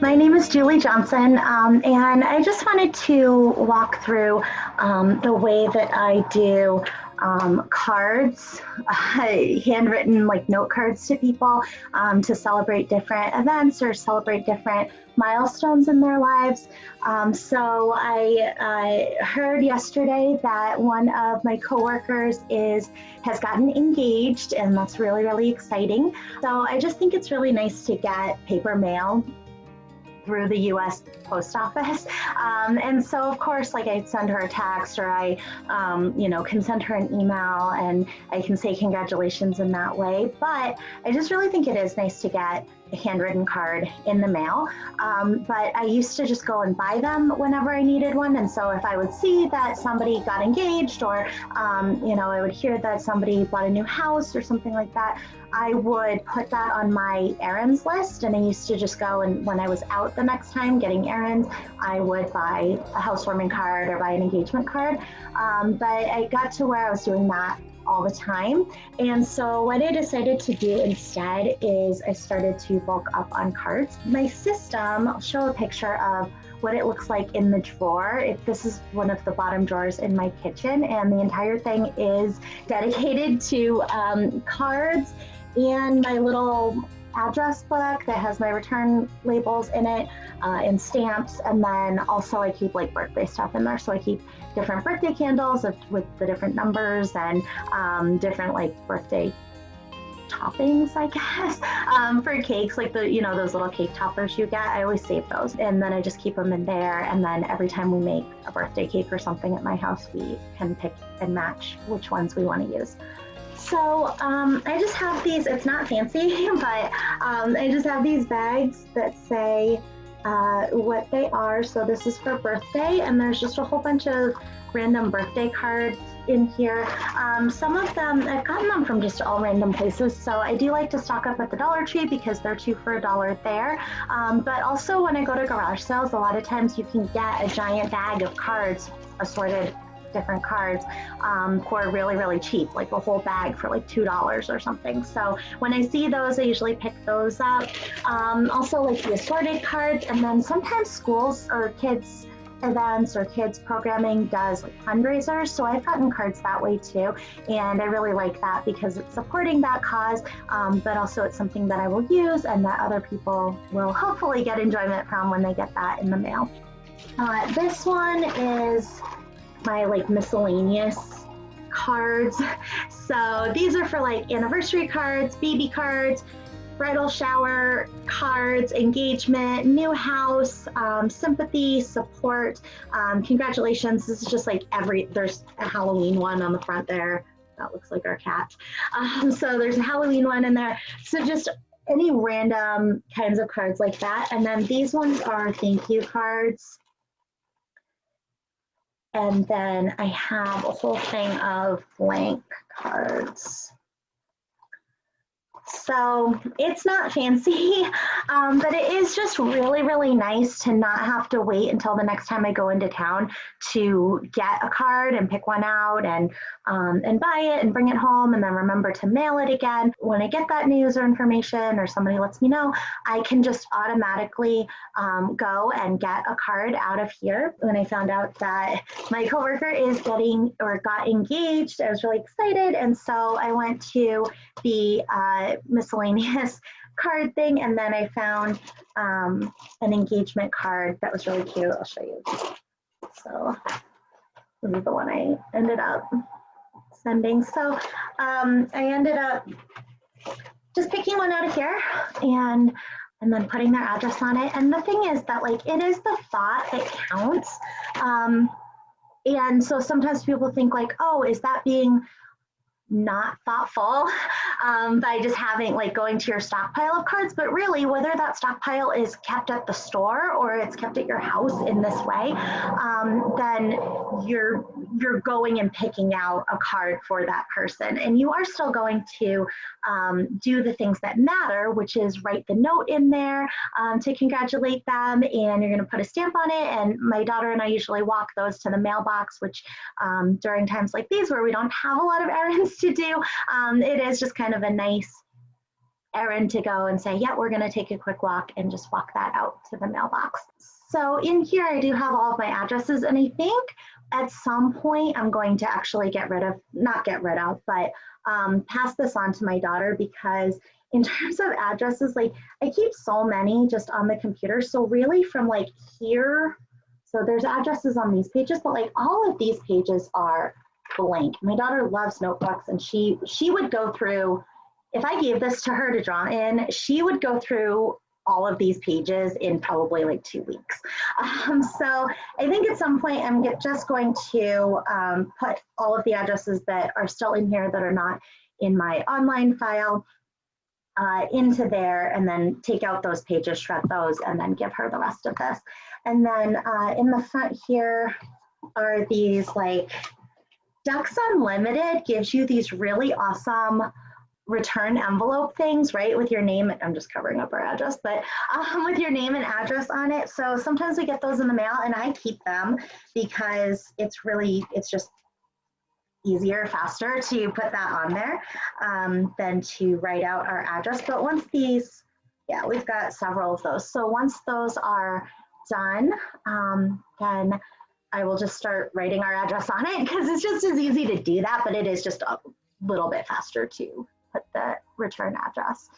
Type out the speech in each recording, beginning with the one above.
My name is Julie Johnson, and I just wanted to walk through the way that I do cards, handwritten like note cards to people to celebrate different events or celebrate different milestones in their lives. So I heard yesterday that one of my coworkers has gotten engaged, and that's really, really exciting. So I just think it's really nice to get paper mail through the US post office. And so of course, like I send her a text or I, can send her an email and I can say congratulations in that way. But I just really think it is nice to get a handwritten card in the mail. But I used to just go and buy them whenever I needed one. And so if I would see that somebody got engaged or, I would hear that somebody bought a new house or something like that, I would put that on my errands list. And I used to just go, and when I was out the next time getting errands, I would buy a housewarming card or buy an engagement card. But I got to where I was doing that all the time. And so what I decided to do instead is I started to bulk up on cards. My system, I'll show a picture of what it looks like in the drawer. This is one of the bottom drawers in my kitchen, and the entire thing is dedicated to cards and my little address book that has my return labels in it and stamps. And then also I keep like birthday stuff in there. So I keep different birthday candles with the different numbers and different like birthday toppings, I guess, for cakes, like those little cake toppers you get. I always save those, and then I just keep them in there. And then every time we make a birthday cake or something at my house, we can pick and match which ones we want to use. So I just have these, it's not fancy, but I just have these bags that say what they are. So this is for birthday, and there's just a whole bunch of random birthday cards in here. Some of them, I've gotten them from just all random places. So I do like to stock up at the Dollar Tree because they're 2 for $1 there. But also when I go to garage sales, a lot of times you can get a giant bag of cards, assorted different cards for really, really cheap, like a whole bag for like $2 or something. So when I see those, I usually pick those up. Also like the assorted cards, and then sometimes schools or kids events or kids programming does like fundraisers. So I've gotten cards that way too. And I really like that because it's supporting that cause, but also it's something that I will use and that other people will hopefully get enjoyment from when they get that in the mail. This one is my like miscellaneous cards. So these are for like anniversary cards, baby cards, bridal shower cards, engagement, new house, sympathy, support, congratulations. This is just like there's a Halloween one on the front there. That looks like our cat. So there's a Halloween one in there. So just any random kinds of cards like that. And then these ones are thank you cards. And then I have a whole thing of blank cards. So it's not fancy, but it is just really, really nice to not have to wait until the next time I go into town to get a card and pick one out and buy it and bring it home and then remember to mail it again. When I get that news or information or somebody lets me know, I can just automatically go and get a card out of here. When I found out that my coworker got engaged, I was really excited. And so I went to the miscellaneous card thing, and then I found an engagement card that was really cute. I'll show you. So this is the one I ended up sending. So I ended up just picking one out of here and then putting their address on it. And the thing is that like it is the thought that counts. And so sometimes people think like, oh, is that being not thoughtful by just going to your stockpile of cards? But really, whether that stockpile is kept at the store or it's kept at your house in this way, then you're going and picking out a card for that person, and you are still going to do the things that matter, which is write the note in there to congratulate them, and you're going to put a stamp on it. And my daughter and I usually walk those to the mailbox, which during times like these where we don't have a lot of errands to do, it is just kind of a nice errand to go and say, yeah, we're going to take a quick walk and just walk that out to the mailbox. So in here, I do have all of my addresses, and I think at some point I'm going to actually not get rid of, but pass this on to my daughter, because in terms of addresses, like I keep so many just on the computer. So really from like here, so there's addresses on these pages, but like all of these pages are blank. My daughter loves notebooks, and she would go through, if I gave this to her to draw in, she would go through all of these pages in probably like 2 weeks. So I think at some point I'm just going to put all of the addresses that are still in here that are not in my online file into there, and then take out those pages, shred those, and then give her the rest of this. And then in the front here are these, like, Ducks Unlimited gives you these really awesome return envelope things, right, with your name. I'm just covering up our address, but with your name and address on it. So sometimes we get those in the mail, and I keep them because it's just easier, faster to put that on there than to write out our address. But once these, yeah, we've got several of those. So once those are done, then I will just start writing our address on it, because it's just as easy to do that, but it is just a little bit faster to put the return address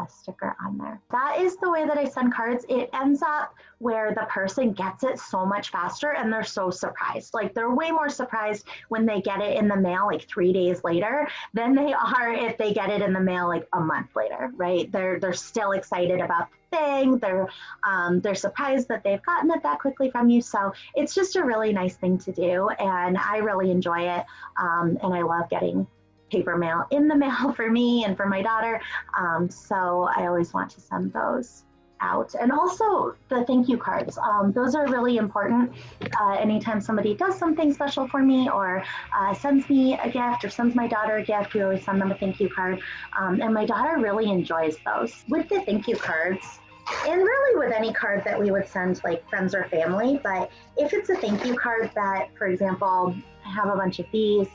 sticker on there. That is the way that I send cards. It ends up where the person gets it so much faster, and they're so surprised. Like, they're way more surprised when they get it in the mail like 3 days later than they are if they get it in the mail like a month later, right? They're still excited about the thing. They're surprised that they've gotten it that quickly from you. So it's just a really nice thing to do, and I really enjoy it. And I love getting paper mail in the mail for me and for my daughter. So I always want to send those out. And also the thank you cards. Those are really important. Anytime somebody does something special for me, or sends me a gift, or sends my daughter a gift, we always send them a thank you card. And my daughter really enjoys those. With the thank you cards, and really with any card that we would send like friends or family, but if it's a thank you card that, for example, I have a bunch of these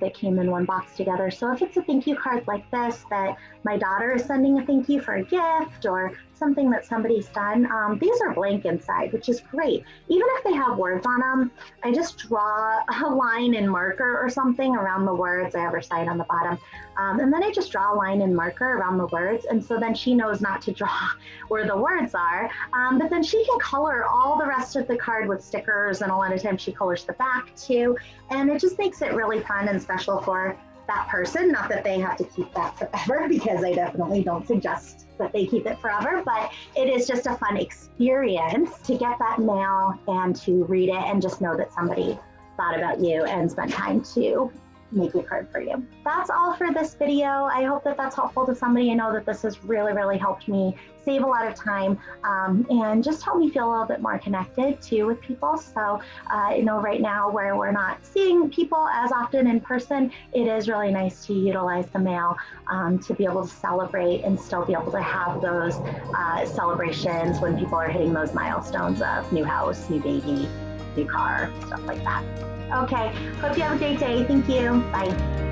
that came in one box together. So if it's a thank you card like this, that my daughter is sending a thank you for a gift or something that somebody's done, these are blank inside, which is great. Even if they have words on them, I just draw a line in marker or something around the words. I have her sign on the bottom. And then I just draw a line in marker around the words. And so then she knows not to draw where the words are, but then she can color all the rest of the card with stickers. And a lot of times she colors the back too. And it just makes it really fun and special for that person. Not that they have to keep that forever, because I definitely don't suggest that they keep it forever, but it is just a fun experience to get that mail and to read it and just know that somebody thought about you and spent time to make a card for you. That's all for this video. I hope that that's helpful to somebody. I know that this has really, really helped me save a lot of time and just help me feel a little bit more connected too with people. So you know, right now where we're not seeing people as often in person, it is really nice to utilize the mail to be able to celebrate and still be able to have those celebrations when people are hitting those milestones of new house, new baby, new car, stuff like that. Okay, hope you have a great day. Thank you. Bye.